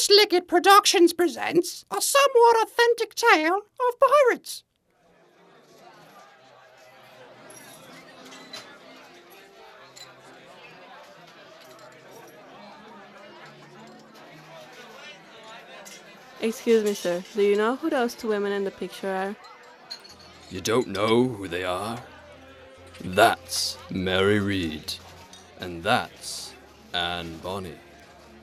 Slick It Productions presents a somewhat authentic tale of pirates. Excuse me, sir. Do you know who those two women in the picture are? You don't know who they are? That's Mary Read, and that's Anne Bonny,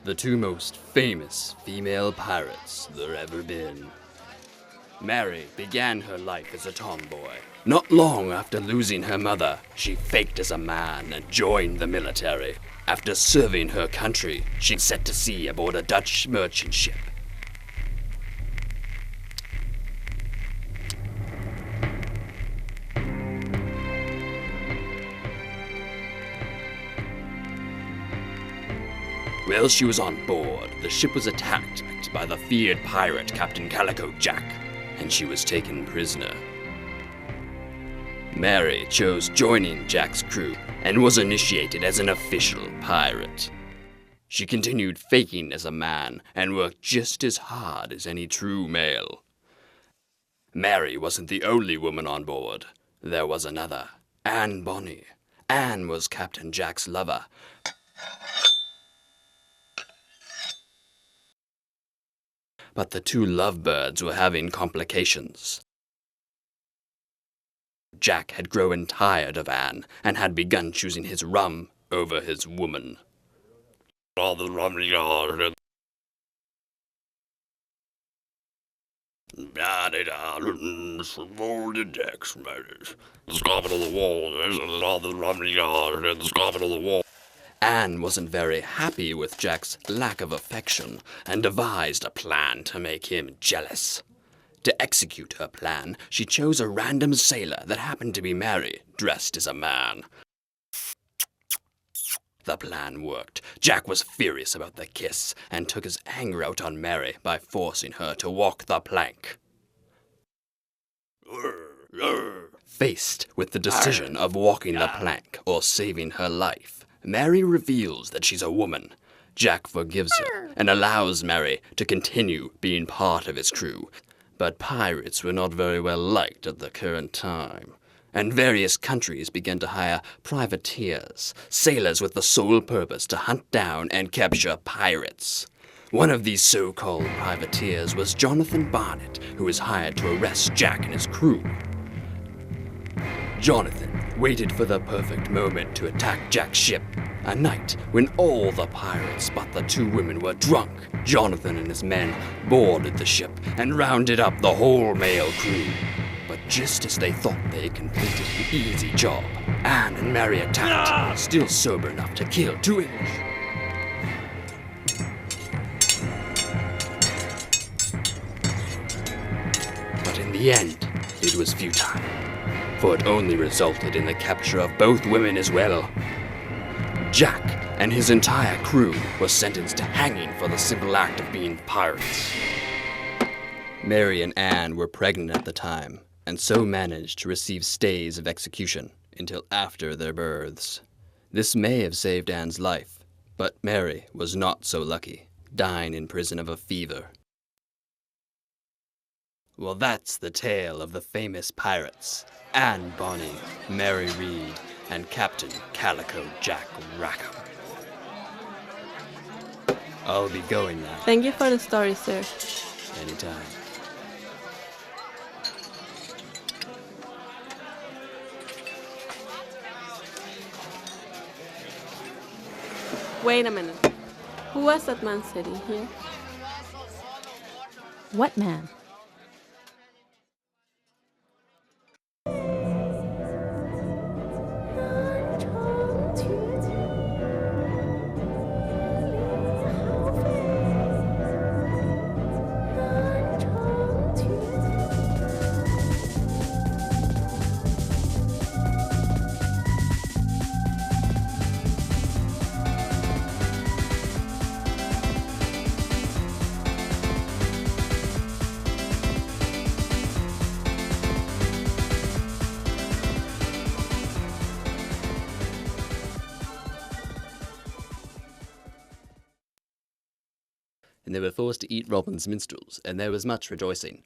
the two most famous female pirates there ever been. Mary began her life as a tomboy. Not long after losing her mother, she faked as a man and joined the military. After serving her country, she set to sea aboard a Dutch merchant ship. While she was on board, the ship was attacked by the feared pirate Captain Calico Jack, and she was taken prisoner. Mary chose joining Jack's crew and was initiated as an official pirate. She continued faking as a man and worked just as hard as any true male. Mary wasn't the only woman on board. There was another, Anne Bonny. Anne was Captain Jack's lover. But the two lovebirds were having complications. Jack had grown tired of Anne and had begun choosing his rum over his woman. Anne wasn't very happy with Jack's lack of affection and devised a plan to make him jealous. To execute her plan, she chose a random sailor that happened to be Mary, dressed as a man. The plan worked. Jack was furious about the kiss and took his anger out on Mary by forcing her to walk the plank. Faced with the decision of walking the plank or saving her life, Mary reveals that she's a woman. Jack forgives her and allows Mary to continue being part of his crew. But pirates were not very well liked at the current time, and various countries began to hire privateers, sailors with the sole purpose to hunt down and capture pirates. One of these so-called privateers was Jonathan Barnett, who was hired to arrest Jack and his crew. Jonathan waited for the perfect moment to attack Jack's ship. A night when all the pirates but the two women were drunk, Jonathan and his men boarded the ship and rounded up the whole male crew. But just as they thought they completed the easy job, Anne and Mary attacked, still sober enough to kill two English. But in the end, it was futile, for it only resulted in the capture of both women as well. Jack and his entire crew were sentenced to hanging for the simple act of being pirates. Mary and Anne were pregnant at the time, and so managed to receive stays of execution until after their births. This may have saved Anne's life, but Mary was not so lucky, dying in prison of a fever. Well, that's the tale of the famous pirates, Anne Bonny, Mary Read, and Captain Calico Jack Rackham. I'll be going now. Thank you for the story, sir. Anytime. Wait a minute. Who was that man sitting here? What man? and they were forced to eat Robin's minstrels, and there was much rejoicing.